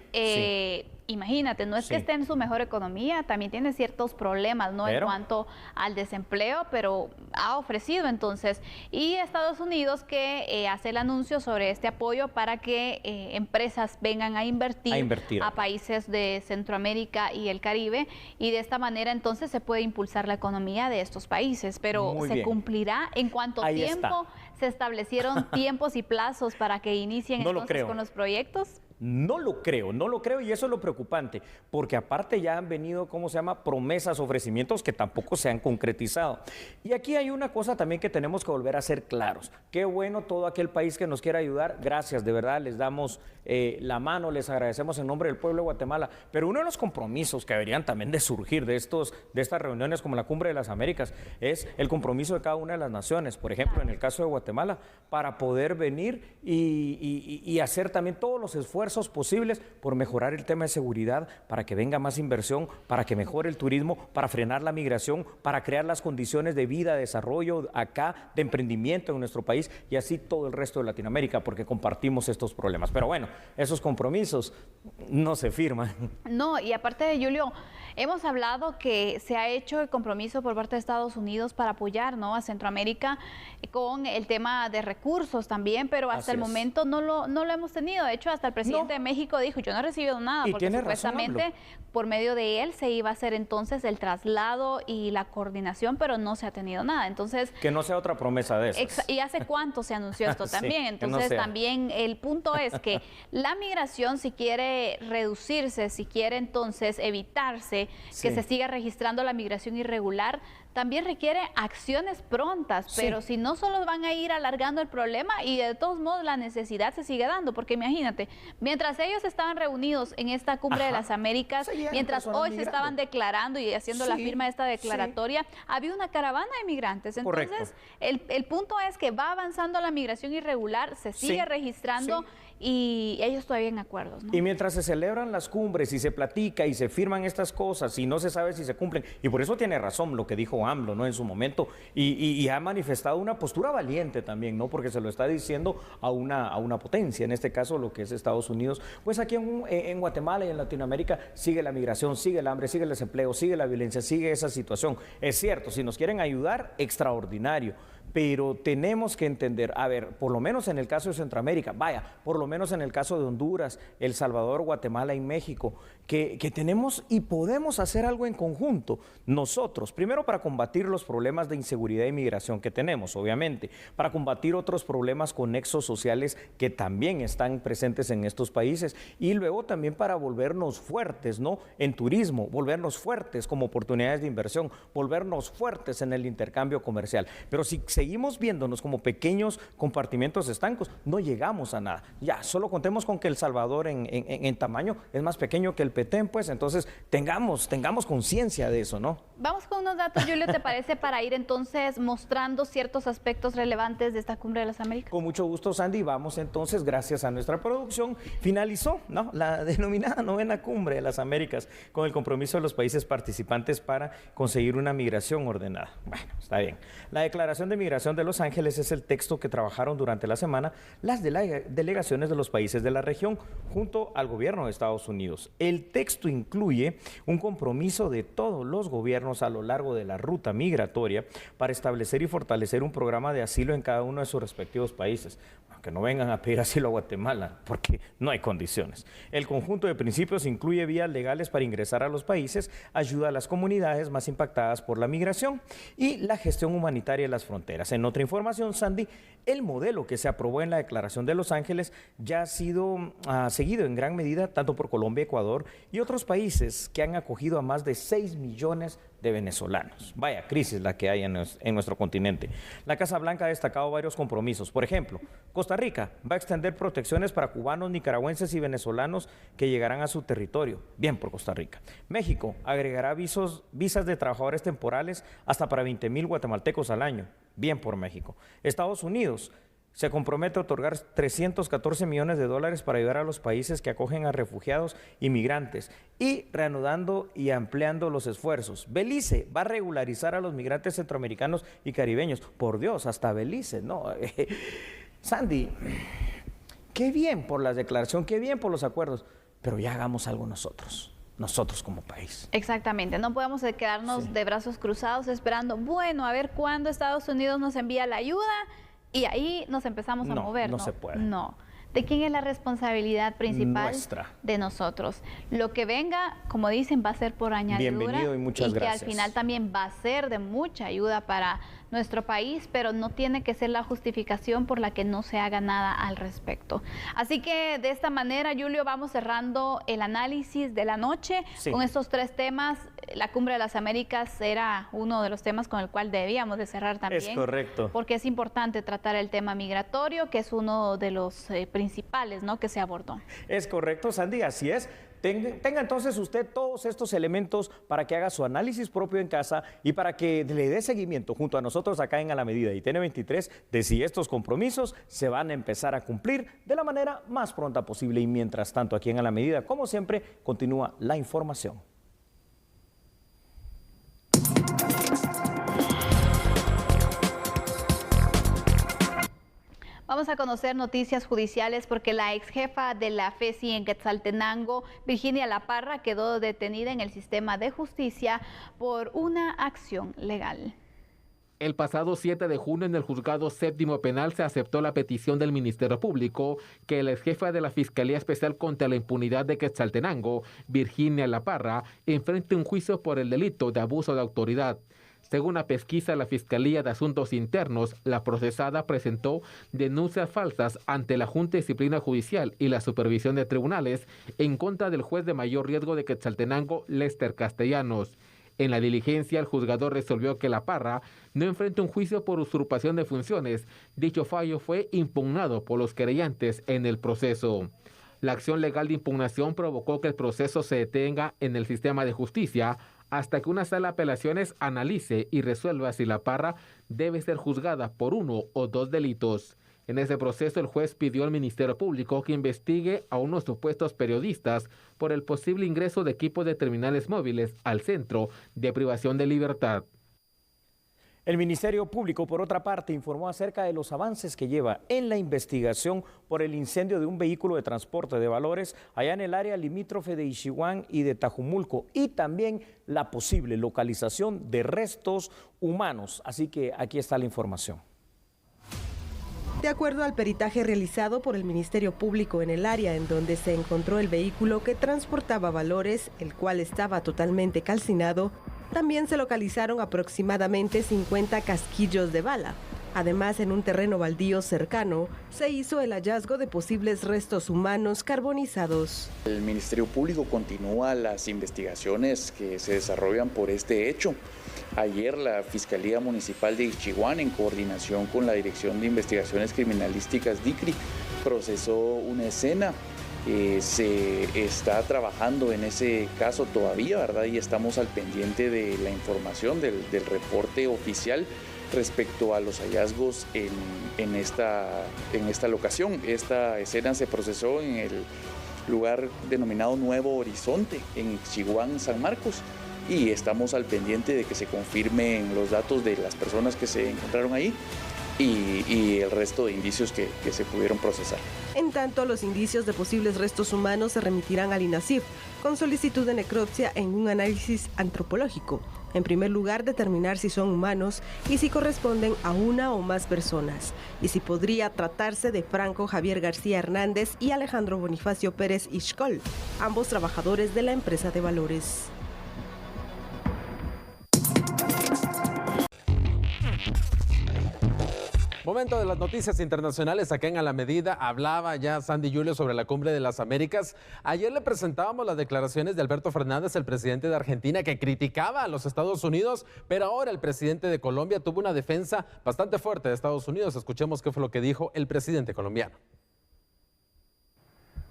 [SPEAKER 1] imagínate, no es que esté en su mejor economía, también tiene ciertos problemas, ¿no?, en cuanto al desempleo, pero ha ofrecido entonces. Y Estados Unidos que hace el anuncio sobre este apoyo para que empresas vengan a invertir a países de Centroamérica y el Caribe, y de esta manera entonces se puede impulsar la economía de estos países, pero ¿se cumplirá? ¿En cuánto tiempo se establecieron tiempos y plazos para que inicien entonces con los proyectos?
[SPEAKER 2] No lo creo y eso es lo preocupante, porque aparte ya han venido, promesas, ofrecimientos que tampoco se han concretizado. Y aquí hay una cosa también que tenemos que volver a ser claros. Qué bueno todo aquel país que nos quiera ayudar, gracias, de verdad, les damos la mano, les agradecemos en nombre del pueblo de Guatemala, pero uno de los compromisos que deberían también de surgir de estas reuniones como la Cumbre de las Américas es el compromiso de cada una de las naciones, por ejemplo, en el caso de Guatemala, para poder venir y hacer también todos los esfuerzos posibles por mejorar el tema de seguridad, para que venga más inversión, para que mejore el turismo, para frenar la migración, para crear las condiciones de vida, de desarrollo acá, de emprendimiento en nuestro país y así todo el resto de Latinoamérica, porque compartimos estos problemas. Pero bueno, esos compromisos no se firman.
[SPEAKER 1] No, y aparte de Julio, hemos hablado que se ha hecho el compromiso por parte de Estados Unidos para apoyar, ¿no?, a Centroamérica con el tema de recursos también, pero hasta el momento no lo hemos tenido. De hecho, hasta el presidente de México dijo, yo no he recibido nada, porque supuestamente por medio de él se iba a hacer entonces el traslado y la coordinación, pero no se ha tenido nada. Entonces,
[SPEAKER 2] que no sea otra promesa de esas.
[SPEAKER 1] ¿Y hace cuánto se anunció esto también? Entonces, también el punto es que la migración, si quiere reducirse, si quiere entonces evitarse que se siga registrando la migración irregular, también requiere acciones prontas, pero si no, solo van a ir alargando el problema y de todos modos la necesidad se sigue dando, porque imagínate, mientras ellos estaban reunidos en esta Cumbre de las Américas, mientras hoy se estaban declarando y haciendo la firma de esta declaratoria, había una caravana de migrantes. Entonces, el punto es que va avanzando la migración irregular, se sigue registrando y ellos todavía en acuerdos, ¿no?
[SPEAKER 2] Y mientras se celebran las cumbres y se platica y se firman estas cosas y no se sabe si se cumplen, y por eso tiene razón lo que dijo AMLO, ¿no?, en su momento, y ha manifestado una postura valiente también, ¿no?, porque se lo está diciendo a una potencia, en este caso lo que es Estados Unidos. Pues aquí en Guatemala y en Latinoamérica sigue la migración, sigue el hambre, sigue el desempleo, sigue la violencia, sigue esa situación. Es cierto, si nos quieren ayudar, extraordinario, pero tenemos que entender, a ver, por lo menos en el caso de Centroamérica, por lo menos en el caso de Honduras, El Salvador, Guatemala y México, que tenemos y podemos hacer algo en conjunto. Nosotros, primero para combatir los problemas de inseguridad y migración que tenemos, obviamente, para combatir otros problemas conexos sociales que también están presentes en estos países, y luego también para volvernos fuertes, ¿no?, en turismo, volvernos fuertes como oportunidades de inversión, volvernos fuertes en el intercambio comercial. Pero si seguimos viéndonos como pequeños compartimentos estancos, no llegamos a nada. Ya, solo contemos con que El Salvador en tamaño es más pequeño que el Petén, pues entonces tengamos conciencia de eso, ¿no?
[SPEAKER 1] Vamos con unos datos, Julio, ¿te parece? Para ir entonces mostrando ciertos aspectos relevantes de esta Cumbre de las Américas.
[SPEAKER 2] Con mucho gusto, Sandy. Vamos entonces, gracias a nuestra producción, finalizó, ¿no?, la denominada 9ª Cumbre de las Américas con el compromiso de los países participantes para conseguir una migración ordenada. Bueno, está bien. La Declaración de Migración de Los Ángeles es el texto que trabajaron durante la semana las delegaciones de los países de la región junto al gobierno de Estados Unidos. El texto incluye un compromiso de todos los gobiernos a lo largo de la ruta migratoria para establecer y fortalecer un programa de asilo en cada uno de sus respectivos países. que no vengan a pedir asilo a Guatemala, porque no hay condiciones. El conjunto de principios incluye vías legales para ingresar a los países, ayuda a las comunidades más impactadas por la migración y la gestión humanitaria de las fronteras. En otra información, Sandy, el modelo que se aprobó en la Declaración de Los Ángeles ya ha sido seguido en gran medida tanto por Colombia, Ecuador y otros países que han acogido a más de 6 millones de venezolanos. Vaya crisis la que hay en nuestro continente. La Casa Blanca ha destacado varios compromisos. Por ejemplo, Costa Rica va a extender protecciones para cubanos, nicaragüenses y venezolanos que llegarán a su territorio. Bien por Costa Rica. México agregará visas de trabajadores temporales hasta para 20,000 guatemaltecos al año. Bien por México. Estados Unidos se compromete a otorgar $314 millones para ayudar a los países que acogen a refugiados y migrantes y reanudando y ampliando los esfuerzos. Belice va a regularizar a los migrantes centroamericanos y caribeños. Por Dios, hasta Belice, ¿no? Sandy, qué bien por la declaración, qué bien por los acuerdos, pero ya hagamos algo nosotros como país.
[SPEAKER 1] Exactamente, no podemos quedarnos de brazos cruzados esperando, bueno, a ver cuándo Estados Unidos nos envía la ayuda. Y ahí nos empezamos a mover.
[SPEAKER 2] No se puede.
[SPEAKER 1] No. ¿De quién es la responsabilidad principal?
[SPEAKER 2] Nuestra.
[SPEAKER 1] De nosotros. Lo que venga, como dicen, va a ser por añadidura.
[SPEAKER 2] Bienvenido y muchas gracias.
[SPEAKER 1] Que al final también va a ser de mucha ayuda para nuestro país, pero no tiene que ser la justificación por la que no se haga nada al respecto. Así que de esta manera, Julio, vamos cerrando el análisis de la noche con estos 3 temas. La Cumbre de las Américas era uno de los temas con el cual debíamos de cerrar también.
[SPEAKER 2] Es correcto.
[SPEAKER 1] Porque es importante tratar el tema migratorio, que es uno de los principales, ¿no?, que se abordó.
[SPEAKER 2] Es correcto, Sandy, así es. Tenga entonces usted todos estos elementos para que haga su análisis propio en casa y para que le dé seguimiento junto a nosotros acá en A la Medida y TN23 de si estos compromisos se van a empezar a cumplir de la manera más pronta posible. Y mientras tanto, aquí en A la Medida, como siempre, continúa la información.
[SPEAKER 1] Vamos a conocer noticias judiciales porque la ex jefa de la FESI en Quetzaltenango, Virginia La Parra, quedó detenida en el sistema de justicia por una acción legal.
[SPEAKER 11] El pasado 7 de junio en el Juzgado Séptimo Penal se aceptó la petición del Ministerio Público que la ex jefa de la Fiscalía Especial contra la Impunidad de Quetzaltenango, Virginia La Parra, enfrente un juicio por el delito de abuso de autoridad. Según una pesquisa de la Fiscalía de Asuntos Internos, la procesada presentó denuncias falsas ante la Junta de Disciplina Judicial y la Supervisión de Tribunales en contra del juez de mayor riesgo de Quetzaltenango, Lester Castellanos. En la diligencia, el juzgador resolvió que La Parra no enfrenta un juicio por usurpación de funciones. Dicho fallo fue impugnado por los querellantes en el proceso. La acción legal de impugnación provocó que el proceso se detenga en el sistema de justicia hasta que una sala de apelaciones analice y resuelva si La Parra debe ser juzgada por 1 o 2 delitos. En ese proceso, el juez pidió al Ministerio Público que investigue a unos supuestos periodistas por el posible ingreso de equipos de terminales móviles al Centro de Privación de Libertad.
[SPEAKER 2] El Ministerio Público, por otra parte, informó acerca de los avances que lleva en la investigación por el incendio de un vehículo de transporte de valores allá en el área limítrofe de Ixiguán y de Tajumulco, y también la posible localización de restos humanos. Así que aquí está la información.
[SPEAKER 13] De acuerdo al peritaje realizado por el Ministerio Público en el área en donde se encontró el vehículo que transportaba valores, el cual estaba totalmente calcinado, también se localizaron aproximadamente 50 casquillos de bala. Además, en un terreno baldío cercano, se hizo el hallazgo de posibles restos humanos carbonizados.
[SPEAKER 14] El Ministerio Público continúa las investigaciones que se desarrollan por este hecho. Ayer la Fiscalía Municipal de Ixiguán, en coordinación con la Dirección de Investigaciones Criminalísticas DICRI, procesó una escena. Se está trabajando en ese caso todavía, ¿verdad? Y estamos al pendiente de la información del reporte oficial respecto a los hallazgos en esta locación. Esta escena se procesó en el lugar denominado Nuevo Horizonte, en Ixiguán, San Marcos, y estamos al pendiente de que se confirmen los datos de las personas que se encontraron ahí y el resto de indicios que se pudieron procesar.
[SPEAKER 13] En tanto, los indicios de posibles restos humanos se remitirán al INACIF con solicitud de necropsia en un análisis antropológico. En primer lugar, determinar si son humanos y si corresponden a una o más personas, y si podría tratarse de Franco Javier García Hernández y Alejandro Bonifacio Pérez Ixcol, ambos trabajadores de la empresa de valores.
[SPEAKER 3] Momento de las noticias internacionales acá en A la Medida. Hablaba ya Sandy Julio sobre la Cumbre de las Américas. Ayer le presentábamos las declaraciones de Alberto Fernández, el presidente de Argentina, que criticaba a los Estados Unidos, pero ahora el presidente de Colombia tuvo una defensa bastante fuerte de Estados Unidos. Escuchemos qué fue lo que dijo el presidente colombiano.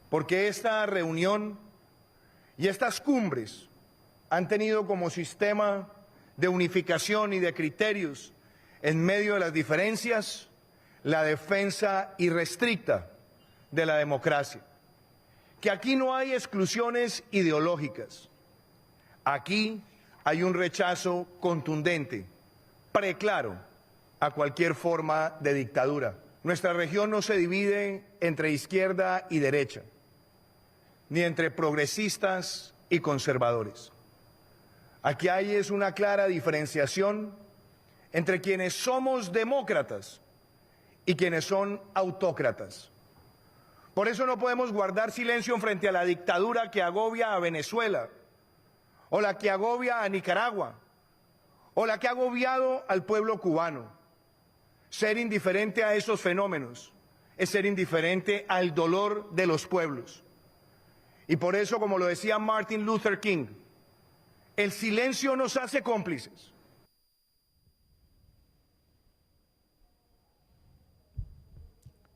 [SPEAKER 15] Porque esta reunión y estas cumbres han tenido como sistema de unificación y de criterios en medio de las diferencias, la defensa irrestricta de la democracia. Que aquí no hay exclusiones ideológicas. Aquí hay un rechazo contundente, preclaro, a cualquier forma de dictadura. Nuestra región no se divide entre izquierda y derecha, ni entre progresistas y conservadores. Aquí hay una clara diferenciación entre quienes somos demócratas y quienes son autócratas. Por eso no podemos guardar silencio frente a la dictadura que agobia a Venezuela, o la que agobia a Nicaragua, o la que ha agobiado al pueblo cubano. Ser indiferente a esos fenómenos es ser indiferente al dolor de los pueblos. Y por eso, como lo decía Martin Luther King, el silencio nos hace cómplices.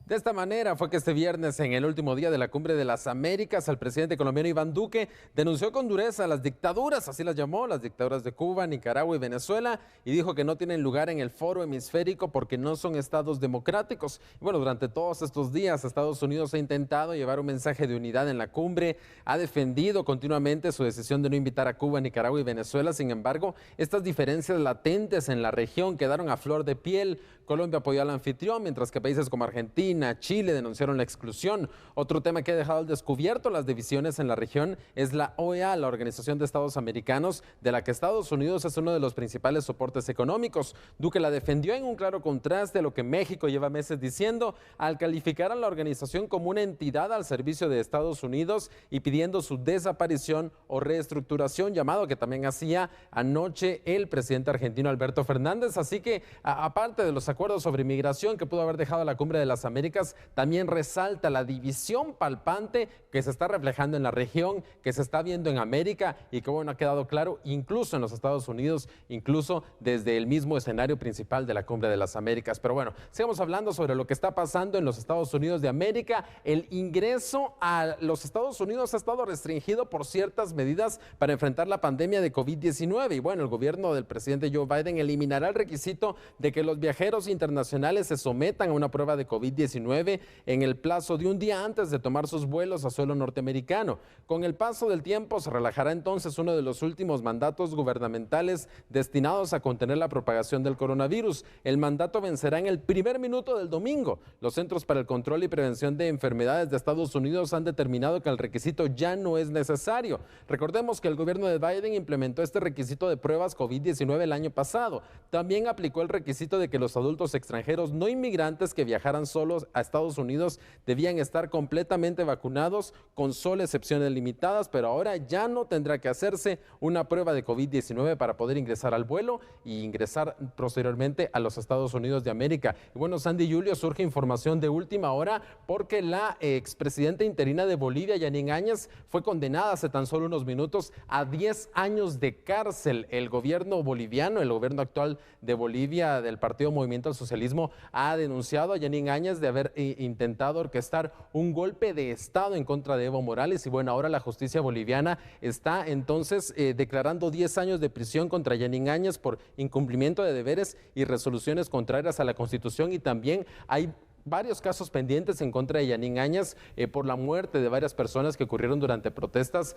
[SPEAKER 3] De esta manera fue que este viernes, en el último día de la Cumbre de las Américas, el presidente colombiano Iván Duque denunció con dureza las dictaduras, así las llamó, las dictaduras de Cuba, Nicaragua y Venezuela, y dijo que no tienen lugar en el foro hemisférico porque no son estados democráticos. Y bueno, durante todos estos días, Estados Unidos ha intentado llevar un mensaje de unidad en la cumbre, ha defendido continuamente su decisión de no invitar a Cuba, Nicaragua y Venezuela. Sin embargo, estas diferencias latentes en la región quedaron a flor de piel. Colombia apoyó al anfitrión, mientras que países como Argentina, Chile denunciaron la exclusión. Otro tema que ha dejado al descubierto las divisiones en la región es la OEA, la Organización de Estados Americanos, de la que Estados Unidos es uno de los principales soportes económicos. Duque la defendió en un claro contraste a lo que México lleva meses diciendo, al calificar a la organización como una entidad al servicio de Estados Unidos y pidiendo su desaparición o reestructuración, llamado que también hacía anoche el presidente argentino Alberto Fernández. Así que, aparte de los acuerdos sobre inmigración que pudo haber dejado la Cumbre de las Américas, también resalta la división palpante que se está reflejando en la región, que se está viendo en América y que, bueno, ha quedado claro incluso en los Estados Unidos, incluso desde el mismo escenario principal de la Cumbre de las Américas. Pero bueno, sigamos hablando sobre lo que está pasando en los Estados Unidos de América. El ingreso a los Estados Unidos ha estado restringido por ciertas medidas para enfrentar la pandemia de COVID-19 y, bueno, el gobierno del presidente Joe Biden eliminará el requisito de que los viajeros internacionales se sometan a una prueba de COVID-19 en el plazo de un día antes de tomar sus vuelos a suelo norteamericano. Con el paso del tiempo se relajará entonces uno de los últimos mandatos gubernamentales destinados a contener la propagación del coronavirus. El mandato vencerá en el primer minuto del domingo. Los Centros para el Control y Prevención de Enfermedades de Estados Unidos han determinado que el requisito ya no es necesario. Recordemos que el gobierno de Biden implementó este requisito de pruebas COVID-19 el año pasado. También aplicó el requisito de que los adultos extranjeros no inmigrantes que viajaran solos a Estados Unidos debían estar completamente vacunados, con solo excepciones limitadas, pero ahora ya no tendrá que hacerse una prueba de COVID-19 para poder ingresar al vuelo y ingresar posteriormente a los Estados Unidos de América. Y bueno, Sandy Julio, surge información de última hora porque la expresidenta interina de Bolivia, Janine Áñez, fue condenada hace tan solo unos minutos a 10 años de cárcel. El gobierno boliviano, el gobierno actual de Bolivia, del Partido Movimiento al Socialismo, ha denunciado a Janine Áñez de haber intentado orquestar un golpe de Estado en contra de Evo Morales. Y bueno, ahora la justicia boliviana está entonces declarando 10 años de prisión contra Janine Áñez por incumplimiento de deberes y resoluciones contrarias a la Constitución, y también hay varios casos pendientes en contra de Yanín Áñez por la muerte de varias personas que ocurrieron durante protestas.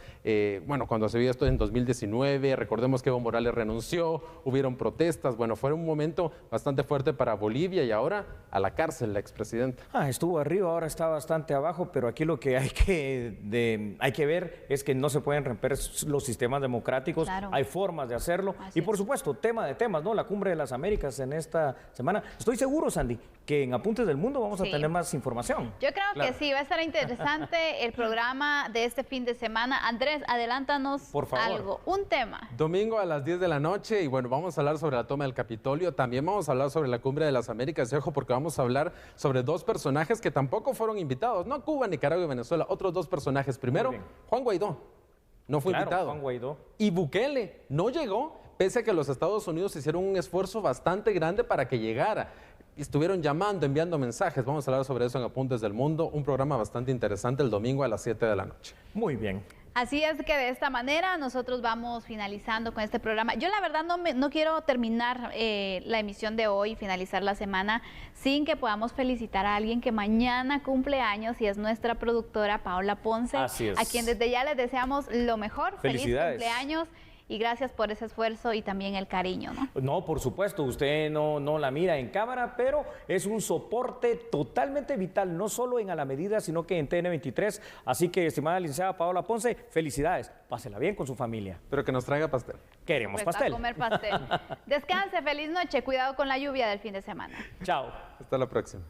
[SPEAKER 3] Bueno, cuando se vio esto en 2019, recordemos que Evo Morales renunció, hubieron protestas. Bueno, fue un momento bastante fuerte para Bolivia y ahora a la cárcel la expresidenta.
[SPEAKER 2] Estuvo arriba, ahora está bastante abajo, pero aquí lo que hay que ver es que no se pueden romper los sistemas democráticos. Claro. Hay formas de hacerlo. Así y por supuesto, tema de temas, ¿no? La Cumbre de las Américas en esta semana. Estoy seguro, Sandy, que en Apuntes del Mundo vamos a tener más información.
[SPEAKER 1] Yo creo que sí, va a estar interesante el programa de este fin de semana. Andrés, adelántanos por favor algo, un tema.
[SPEAKER 3] Domingo a las 10 de la noche y bueno, vamos a hablar sobre la toma del Capitolio. También vamos a hablar sobre la Cumbre de las Américas. Y ojo, porque vamos a hablar sobre dos personajes que tampoco fueron invitados. No Cuba, Nicaragua y Venezuela, otros dos personajes. Primero, Juan Guaidó. No fue invitado.
[SPEAKER 2] Juan Guaidó.
[SPEAKER 3] Y Bukele no llegó, pese a que los Estados Unidos hicieron un esfuerzo bastante grande para que llegara. Estuvieron llamando, enviando mensajes. Vamos a hablar sobre eso en Apuntes del Mundo, un programa bastante interesante el domingo a las 7 de la noche.
[SPEAKER 2] Muy bien.
[SPEAKER 1] Así es que de esta manera nosotros vamos finalizando con este programa. Yo la verdad no quiero terminar la emisión de hoy, finalizar la semana, sin que podamos felicitar a alguien que mañana cumple años y es nuestra productora Paola Ponce.
[SPEAKER 2] Así es.
[SPEAKER 1] A quien desde ya les deseamos lo mejor.
[SPEAKER 2] Felicidades.
[SPEAKER 1] Feliz cumpleaños. Y gracias por ese esfuerzo y también el cariño, ¿no?
[SPEAKER 2] No, por supuesto, usted no la mira en cámara, pero es un soporte totalmente vital, no solo en A la Medida, sino que en TN23. Así que, estimada licenciada Paola Ponce, felicidades. Pásela bien con su familia.
[SPEAKER 3] Pero que nos traiga pastel.
[SPEAKER 2] Queremos
[SPEAKER 1] pues
[SPEAKER 2] pastel.
[SPEAKER 1] A comer pastel. Descanse, feliz noche, cuidado con la lluvia del fin de semana.
[SPEAKER 2] Chao.
[SPEAKER 3] Hasta la próxima.